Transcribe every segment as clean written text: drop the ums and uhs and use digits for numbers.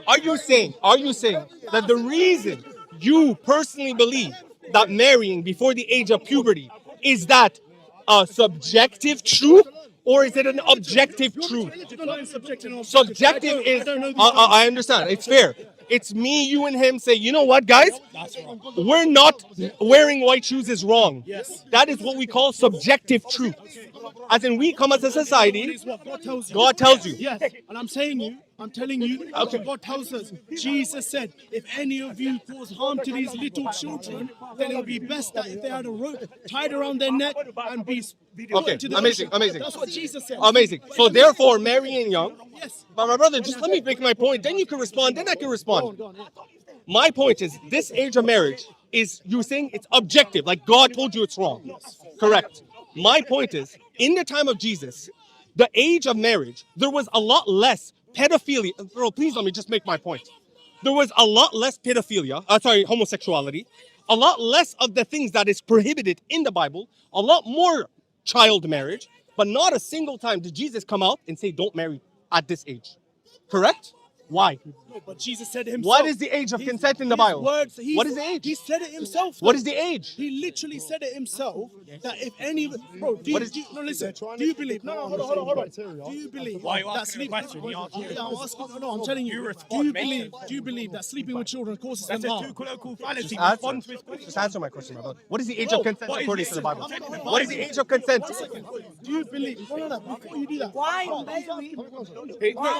Are you saying that the reason you personally believe that marrying before the age of puberty is that a subjective truth, or is it an objective truth? Subjective is, I understand, it's fair. It's me, you, and him say, you know what, guys? We're not wearing white shoes is wrong. That is what we call subjective truth. As in, we come as a society, God tells you. Yes, and I'm telling you, okay. God tells us, Jesus said, if any of you cause harm to these little children, then it would be best that if they had a rope tied around their neck and be okay, amazing. That's what Jesus said. Amazing. So therefore, marrying young. Yes. But my brother, just let me make my point. Then you can respond. Then I can respond. Go on. My point is, this age of marriage is, you're saying it's objective, like God told you it's wrong. Correct. My point is, in the time of Jesus, the age of marriage, there was a lot less pedophilia. Bro, please let me just make my point. There was a lot less pedophilia, homosexuality, a lot less of the things that is prohibited in the Bible, a lot more child marriage, but not a single time did Jesus come out and say, don't marry at this age. Correct? Why? No, but Jesus said it himself. What is the age of consent in the Bible? What is the age? He said it himself. What is the age? He literally said it himself that if any, bro, do you believe? No, hold on. Do you believe that sleeping? I'm telling you. Do you believe that sleeping with children causes them harm? Just answer my question, my brother. What is the age of consent according to the Bible? What is the age of consent? Do you believe? No. Before you do that,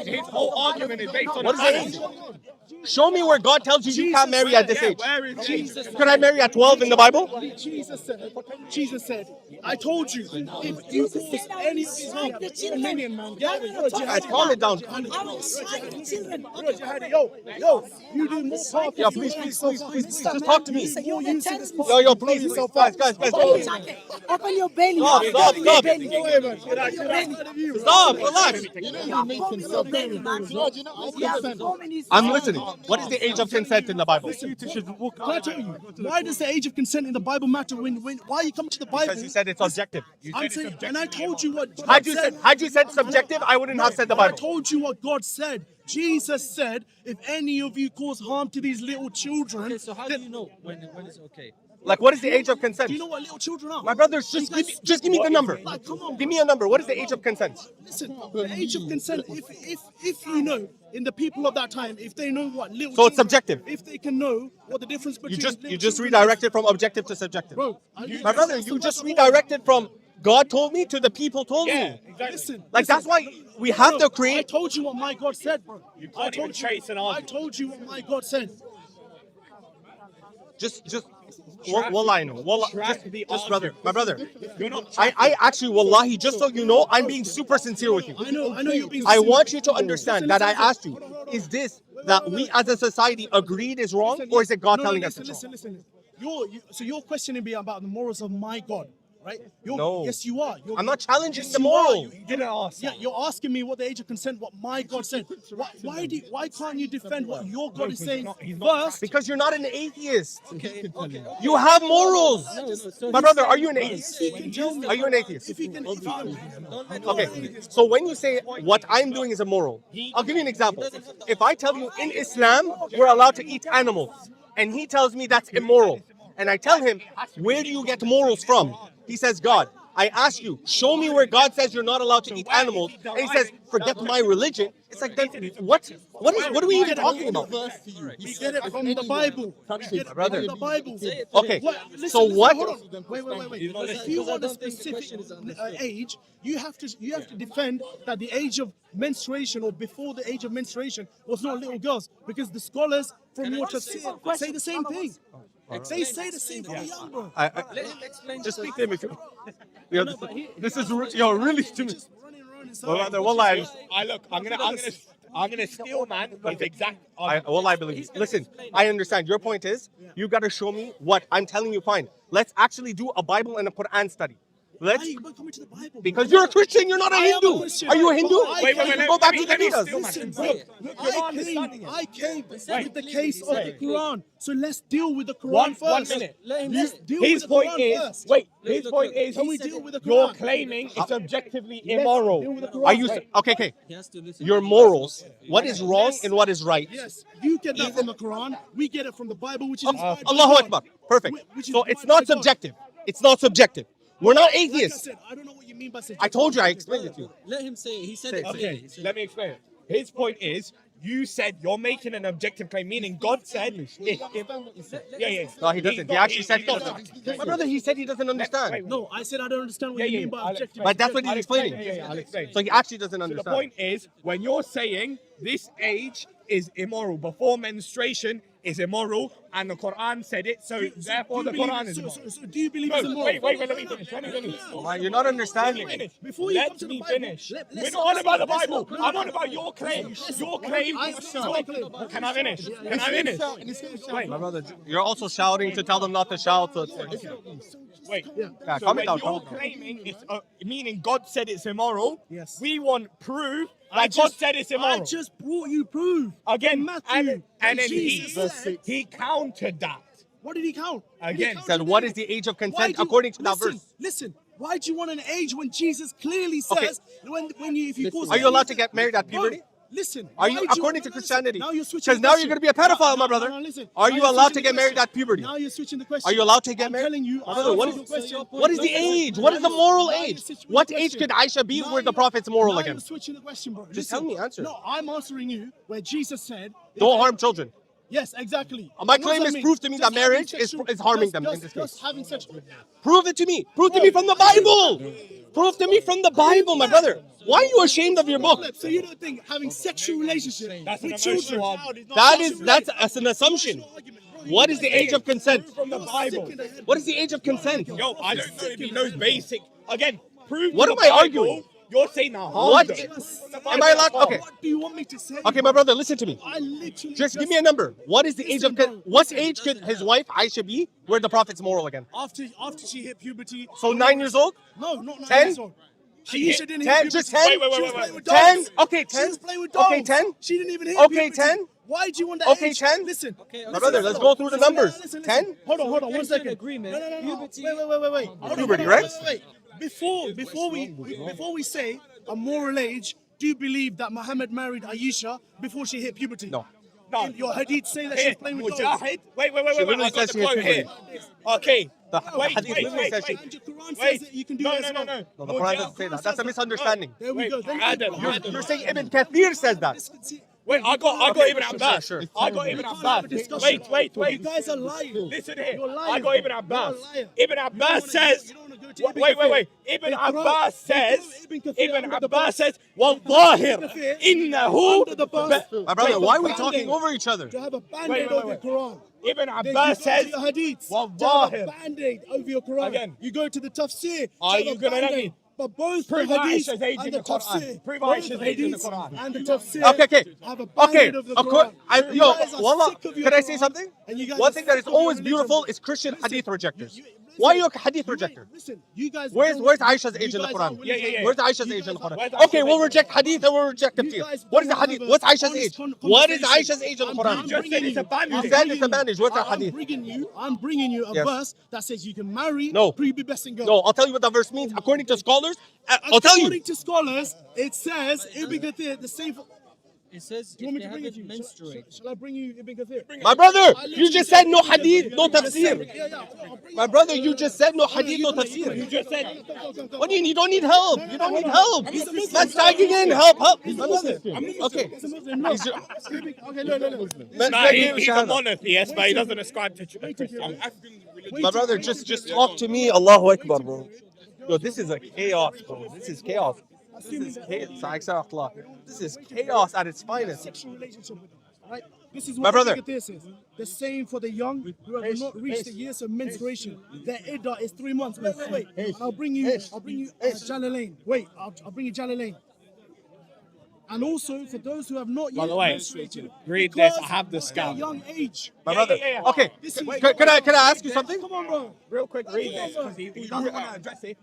His whole argument is based on what is the age? Show me where God tells you can't marry at this age. Could I marry at 12 in the Bible? Jesus said, I told you, if you cause any of these harm, million man, calm it down. Yo, you do more harm. Yo, please, just talk to me. Yo, please, guys. Open your belly. Stop, relax. I'm listening. What is the age of consent in the Bible? Can I tell you, why does the age of consent in the Bible matter why you come to the Bible? Because you said it's objective. I'm saying, and I told you what God Had you said subjective, I wouldn't have said the Bible. I told you what God said. Jesus said, if any of you cause harm to these little children. Okay, so how do you know when it's okay? Like, what is the age of consent? Do you know what little children are? My brother, just give me the number. Like, come on. Give me a number. What is the age of consent? Listen, the age of consent, if you know, in the people of that time, if they know what little So it's children, subjective. If they can know what the difference between You just redirected from objective to subjective. Bro, my brother, you just redirected from God told me to the people told me. Listen, that's why we have to create. I told you what my God said, bro. I told you what my God said. Wallah, I know. Wallah, just brother, my brother. I actually, wallahi, just so you know, I'm being super sincere with you. I know you're being I want you to understand that I asked you, is this that we as a society agreed is wrong, or is it God telling us it's wrong? Listen. So you're questioning me about the morals of my God, right? No. Yes, you are. I'm not challenging the moral. You didn't ask. Yeah, you're asking me what the age of consent, what my God said. Why can't you defend what your God is saying first? Because you're not an atheist. Okay. You have morals. My brother, are you an atheist? Are you an atheist? Okay. So when you say what I'm doing is immoral, I'll give you an example. If I tell you in Islam we're allowed to eat animals, and he tells me that's immoral, and I tell him, where do you get morals from? He says, God. I ask you, show me where God says you're not allowed to eat animals, and he says, forget my religion. It's like, then what are we even talking about? You get it from the Bible. Brother. From the Bible. Okay, so what? Hold on. Wait. If you want a specific age, you have to defend that the age of menstruation or before the age of menstruation was not little girls, because the scholars from water say the same thing. They say the same thing, young bro. Just speak to him if you. This is really stupid. Wallah, I'm gonna steal, man. But exact. I believe you. Listen, I understand. Your point is, you gotta show me what I'm telling you. Fine. Let's actually do a Bible and a Quran study. Let's, Why are you coming to the Bible? because you're a Christian, you're not a I am a Hindu. Christian. Are you a Hindu? Wait, Go back to the let me Vedas. still, Listen, man. bro, I came with the case of the Quran. So let's deal with the Quran One first. minute. Let him Let's say- deal His with the point Quran is, first. wait, Look, his look, point look. is, Can we He said deal it. with the you're Quran? claiming it's objectively Let's immoral. deal with the Quran. Are you, Wait. okay. He has to listen. Your morals, what is wrong and what is right. Yes, you get that from the Quran. We get it from the Bible, which is inspired by Allahu God. Akbar. Perfect. Which is So it's inspired not by God. subjective. It's not subjective. We're not Like I atheists. said, I don't know what you mean by subjective. I told you, I explained it to you. Let him say it. He said Say it. it. clearly. Okay, He said let me explain it. His point is, you said you're making an objective claim, meaning God said, yeah. No, he doesn't. He actually said he he's not. doesn't. My brother, he said he doesn't understand. wait. No, I said I don't understand what you mean by I'll objective. explain. But that's what he's I'll explain. explaining. Yeah, I'll explain. So he actually doesn't So the understand. point is, when you're saying this age is immoral, before menstruation is immoral, and the Quran said it, so therefore the Quran is immoral. So do you believe No, it's immoral? wait, let me finish. Let me finish. Man, you're not understanding. Finish. Before you come Let to the me Bible, finish. let's We're not on about the let's Bible. not- I'm on about your claim. Your claim. Can I finish? Can I finish? Wait, My brother, you're also shouting to tell them not to shout. So it's, wait. yeah, So calm when it down. you're Calm it down. claiming it's meaning God said it's immoral, Yes. we want proof that God said it's I immoral. just brought you proof. Again, From Matthew, and then Jesus said, he countered that. what did he count? Again, He Said, what is the age of Why consent do you- according to that listen, verse? Listen, why do you want an age when Jesus clearly Okay. says when you if you cause Are you allowed to get married at Bro, puberty? Listen, Are you, why do according to no, listen, Christianity? Now you're switching. Because now you're going to be a pedophile, my brother. Listen. Are Now you you're allowed to switching get the married question. at puberty? Now you're switching the question. Are you allowed to get I'm married? telling you. My brother, what answered your is, question. what is the age? What is the moral age? What age could Aisha be where the prophet's moral now again? You're switching the question, bro. Just tell me, answer. No, I'm answering you where Jesus said. Don't harm children. Yes, exactly. My And what claim does is that mean? proof to me Just that marriage having is harming them in just- this just case. having sexual. Prove it to me. Prove to me from the Bible. Prove to me from the Bible, my brother. Why are you ashamed of your book? So you don't think having sexual relationship That's an with emotional children? argument. That's an assumption. What is the age of consent? From the Bible. What is the age of consent? Yo, I don't know if he knows basic. Again, prove. What to am the I Bible, arguing? You're saying now. What? Am I allowed? Okay. What do you want me to say? Okay, my brother, listen to me. I literally Just give me a number. What is the age of what age could his wife Aisha be where the prophet's moral again? after she hit puberty. So 9 years old? No, not 9 10? years old. She Aisha hit didn't 10, hit puberty. just 10? She was Wait, playing with 10? dolls. Okay, She 10? was playing with dolls. Okay, 10? She didn't even hit Okay, puberty. 10? Why do you want that Okay, age? 10? Listen. My brother, let's go through the numbers. Listen. 10? Hold on, one Guys, you're in second. agreement. No. Puberty- Wait. Hold on, Puberty, hold on, right? wait. Before we say a moral age, do you believe that Muhammad married Aisha before she hit puberty? No. No. In your hadith say that she's playing with dolls. Mujahid. She Wait. I literally got says the she hit quote here. puberty. Okay. The Wait. hadith literally says she- And your Quran says Wait. that you can do No, it as well. No, the Quran doesn't say that. That's a misunderstanding. There we go. Then Adel. You're saying Ibn Kathir says that. Wait, I got Okay, Ibn Abbas. sure. I got Ibn can't have a Abbas. discussion. Wait. You guys are lying. Listen here. You're lying. I got Ibn Abbas. You're a liar. Ibn Abbas says. You don't wanna go to Ibn Wait. Kathir. Ibn They throw- Abbas they says. throw Ibn Kathir Ibn under the Abbas bus. says. Wallahir. Ibn Kathir Innahu. under the bus. My brother, why are we Band-aid. talking over each other? To have a band-aid Wait. over your Quran. Ibn Then Abbas you go says. to your hadiths. Wallahi. To have a band-aid over your Quran. Again. You go to the tafsir. Are to have you a gonna let band-aid. me? But both Prove the hadiths Aisha's age and in the the Quran. tafsir, Prove both Aisha's the age in the hadiths Quran. and the tafsir Okay. have a Okay. band-aid of the Quran. You guys are Wallah, sick of your can I say Quran, something? and you guys One are thing that is sick of your always religion. beautiful is Christian hadith rejectors. You- Why are you a hadith you rejector? ain't- Listen, you guys. Where's don't- Aisha's you age in the guys Quran? aren't willing to- Yeah. Where's Aisha's You age in the guys are- Quran? Where's Aisha's Okay, we'll age? reject hadith and we'll reject You tafsir. guys What is the don't hadith? have a What's Aisha's honest age? con- What is conversation. Aisha's age in the I'm Quran? You just said it's a bandage. You said it's a bandage. What's the I'm hadith? bringing you a Yes. verse that says you can marry No. prepubescent girls. No, I'll tell you what the verse means. According to scholars, I'll tell you. According to scholars, it says Ibn Kathir, the same. Do It says you if want me they to bring it to haven't you? menstruated. Shall I bring you Ibn Kathir? My brother, I you literally just said no hadith, no Yeah, tafsir. I'll bring My it. brother, you just said no No, hadith, you no do it, you do it. tafsir. You just said. Go. What do you don't need help. You don't need help. He's a Muslim. Man's tagging in. Help. My brother. He's Okay. a Muslim. No. He's your- Okay, look. Man's Nah, tagging in he's a shahada. monotheist, but he doesn't ascribe to Christian. My brother, just talk to me. Allahu Akbar, bro. Yo, this is a chaos, bro. This is chaos. This is chaos. This is chaos at its finest. Sexual relationship with them, right? This is My what brother. Ibn Kathir says. The same for the young who have not reached the years of menstruation. Their iddah is 3 months. Wait. And I'll bring you Jalalain. Wait, I'll bring you Jalalain. And also for those who have not yet By the way, menstruated. read because this. I have the at a scan. young age. My brother. yeah. Okay. This is- Can I ask you something? Come on, bro. Real quick, read this because he doesn't want to address it.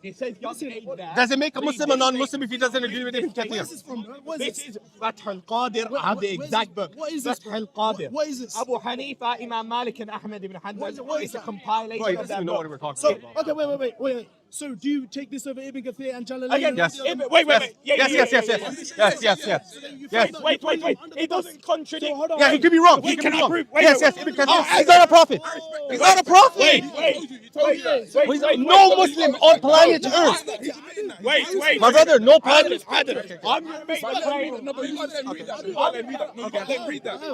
It says young age there. Does it make a Muslim a non-Muslim if he doesn't agree with Ibn Where's Kathir? this from, bro? What is This this? is Fath al-Qadir. I have the What- exact book. what is this, Fath bro? al-Qadir. What is this? Abu Hanifa, Imam Malik, and Ahmed ibn What is Hanbal. It's a that? compilation Bro, he of doesn't their even know what book. we're talking So, about. okay, wait. So, do you take this over Ibn Kathir and Jalalain? Again, Yes. Wait. Yes. Wait. It doesn't contradict. hold on. Yeah, he could be wrong. He Wait, could can be I wrong. prove- wait, Yes, wait, Ibn Kathir. He's not a prophet. He's not a prophet. Wait. No Muslim on planet Earth. Wait. My brother, no planet. Adel, I'm going to make the claim.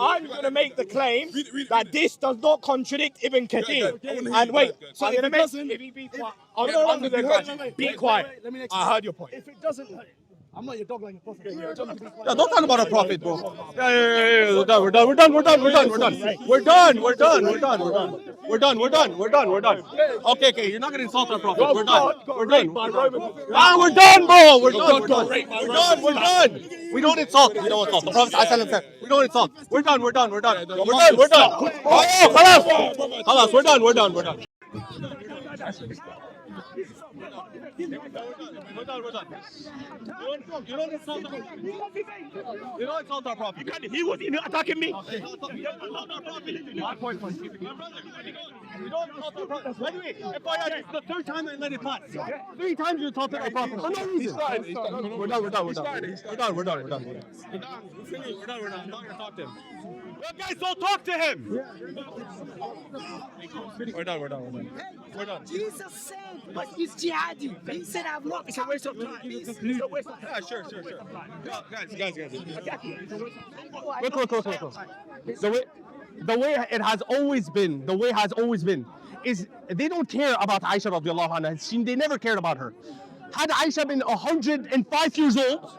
I'm going to make the claim that this does not contradict Ibn Kathir. And wait, so I'm going to make. If he be quiet, I'm going to be quiet. Let me next I heard your point. If it doesn't, I'm not your dog like a prophet. Yeah, don't talk about a prophet, bro. Yeah. We're done. Okay. You're not gonna insult our prophet. We're done. We're done, bro. We're done. We don't insult. The Prophet ﷺ said, we don't insult. We're done. Oh, خلاص. We're done. We're done. You don't insult our prophet. He was attacking me. My point was, you don't insult our prophet. By the way, FYI, this is the third time I let it pass. 3 times you insulted our prophet for no reason. We're done. I'm not gonna talk to him. Well, guys, don't talk to him. We're done. Jesus said, but he's jihadi. He said, I've not It's a waste of time. Yeah, sure. Guys. Look. The way it has always been, is they don't care about Aisha radiallahu anha. They never cared about her. Had Aisha been 105 years old,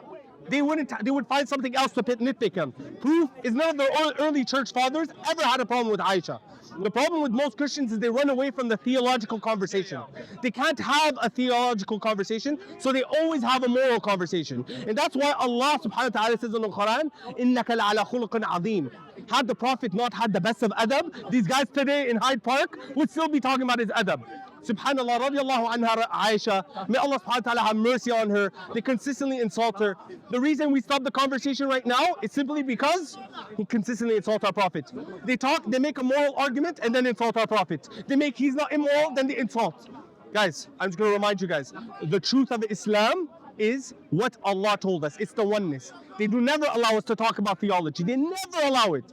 they would find something else to nitpick him. Proof is none of the early church fathers ever had a problem with Aisha. The problem with most Christians is they run away from the theological conversation. They can't have a theological conversation, so they always have a moral conversation. And that's why Allah subhanahu wa ta'ala says in the Quran, إِنَّكَ لَعَلَى خُلُقٍ عَظِيمٍ. Had the Prophet not had the best of adab, these guys today in Hyde Park would still be talking about his adab. Subhanallah, radiallahu anha, Aisha, may Allah subhanahu wa ta'ala have mercy on her. They consistently insult her. The reason we stop the conversation right now is simply because he consistently insults our Prophet. They make a moral argument and then insult our Prophet. He's not immoral, then they insult. Guys, I'm just going to remind you guys, the truth of Islam is what Allah told us. It's the oneness. They do never allow us to talk about theology. They never allow it.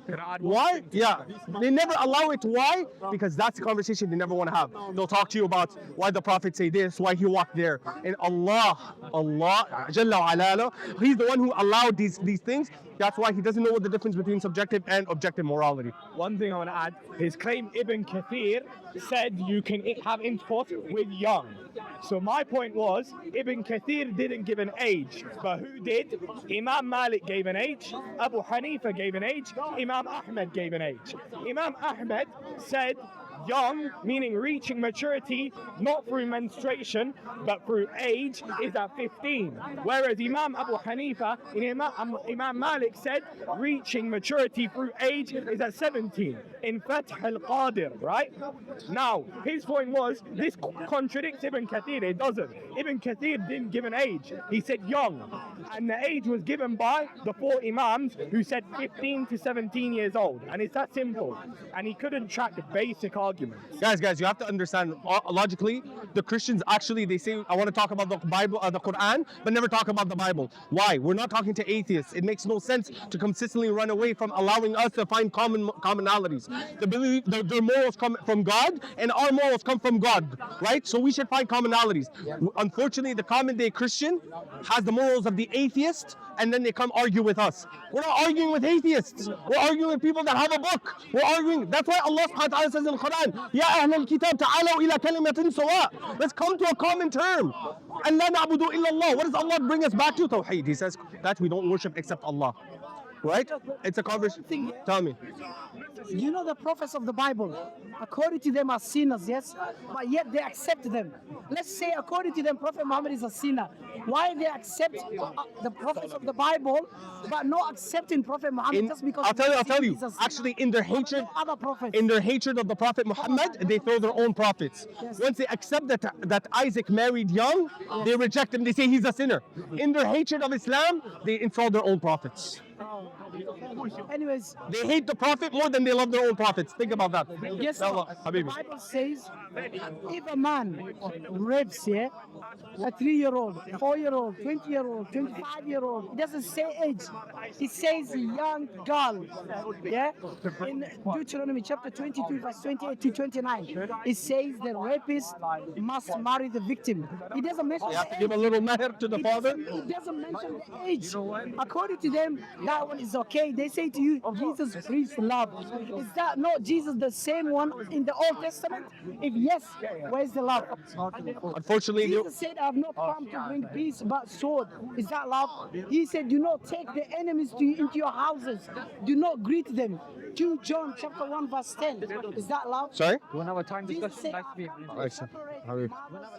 Why? Yeah. They never allow it. Why? Because that's the conversation they never want to have. They'll talk to you about why the Prophet say this, why he walked there. And Allah, Jalla wa ala, He's the one who allowed these things. That's why he doesn't know what the difference between subjective and objective morality. One thing I want to add, his claim Ibn Kathir said you can have intercourse with young. So my point was, Ibn Kathir didn't give an age, but who did? Imam Malik gave an age, Abu Hanifa gave an age, Imam Ahmed gave an age. Imam Ahmed said young, meaning reaching maturity, not through menstruation, but through age, is at 15. Whereas Imam Abu Hanifa and Imam Malik said reaching maturity through age is at 17. In Fath al-Qadir, right? Now, his point was, this contradicts Ibn Kathir. It doesn't. Ibn Kathir didn't give an age. He said young. And the age was given by the 4 Imams who said 15 to 17 years old. And it's that simple. And he couldn't track the basic arguments. Guys, you have to understand, logically, the Christians actually, they say, I want to talk about the Bible, the Quran, but never talk about the Bible. Why? We're not talking to atheists. It makes no sense to consistently run away from allowing us to find commonalities. Their morals come from God, and our morals come from God, right? So we should find commonalities. Unfortunately, the common day Christian has the morals of the atheist, and then they come argue with us. We're not arguing with atheists. We're arguing with people that have a book. We're arguing. That's why Allah subhanahu wa ta'ala says in the Quran, Ya ahl al-kitab ta'alaw ila kalimatin sawa. Let's come to a common term. And la na'budu illa Allah. What does Allah bring us back to? Tawheed. He says that we don't worship except Allah. right? It's a conversation. Tell me. You know the prophets of the Bible, according to them are sinners, yes, but yet they accept them. Let's say according to them, Prophet Muhammad is a sinner. Why they accept the prophets of the Bible, but not accepting Prophet Muhammad just because? I'll tell you. Actually, in their hatred, other prophets. in their hatred of the Prophet Muhammad, they throw their own prophets. Once they accept that Isaac married young, they reject him. They say he's a sinner. In their hatred of Islam, they install their own prophets. Anyways, They hate the Prophet more than they love their own prophets. Think about that. guess Yalla, what? The Habibi. Bible says if a man rapes a 3-year-old, 4-year-old, 20-year-old, 25-year-old, it doesn't say age. It says young girl. Yeah? In Deuteronomy chapter 22, verse 28 to 29, it says the rapist must marry the victim. It doesn't mention You have the to give a age. little mahr to the father. It doesn't mention the age. According to them, that one is okay. They say to you, Jesus preached love. Is that not Jesus the same one in the Old Testament? If yes, where's the love? Unfortunately, Jesus said, I have not come to bring peace but sword. Is that love? He said, do not take the enemies into your houses. Do not greet them. 2 John chapter 1 verse 10. Is that love? sorry? We'll have a time Jesus discussion. said, Nice to meet you. Aisha, Habib.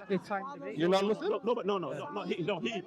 It's time debate. You're not Muslim?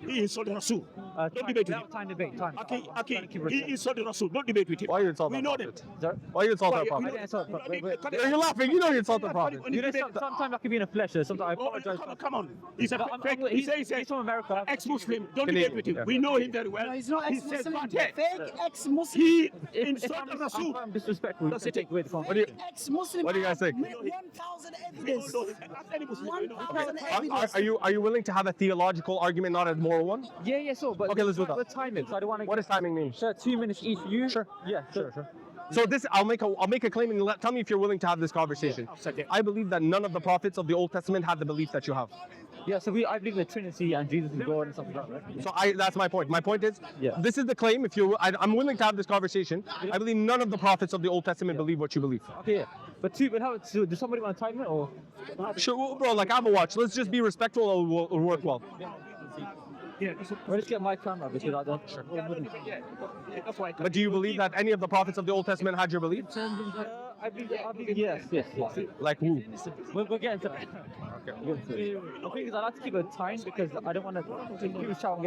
He insulted Rasul. Don't debate with him. Time debate. Time. Okay, he insulted Rasul. Don't debate with him. Why you insult We the know Prophet? that. Why you insult the Why- Prophet? I didn't insult, but wait. You're laughing. You know you insult the Prophet. You know, sometimes I can be in a flesh. Sometimes I Oh, apologize. come on. He's a fake. He's from America. Ex-Muslim. Don't Canadian, debate with him. yeah. We know him very well. No, he's not He says ex-Muslim. bad hair. Fake ex-Muslim. He If insulted Rasul. I'm disrespectful, you can take away the What do conversation. you, Ex-Muslim. What do you guys think? 1,000 evidence. Ask any Muslim. 1,000 evidence. are you willing to have a theological argument, not a moral one? Yeah, so, but Okay, let's do that. What time is? I don't want to. What does timing mean? Sure, 2 minutes each for you. Sure. Yeah, sure. So this, I'll make a claim and tell me if you're willing to have this conversation. I believe that none of the prophets of the Old Testament had the belief that you have. Yeah, so I believe in the Trinity and Jesus is God and stuff like that, right? So that's my point. My point is, Yeah. this is the claim. I'm willing to have this conversation. I believe none of the prophets of the Old Testament believe what you believe. Okay, yeah. But does somebody want to time it or? Sure, bro. Like, have a watch. Let's just be respectful. It'll work well. Let's get my camera because I don't. Sure. That's why. But do you believe that any of the prophets of the Old Testament had your belief? I believe yes. Like who? We'll get into that. Okay. The thing is, I like to keep it timed because I don't want to shout and get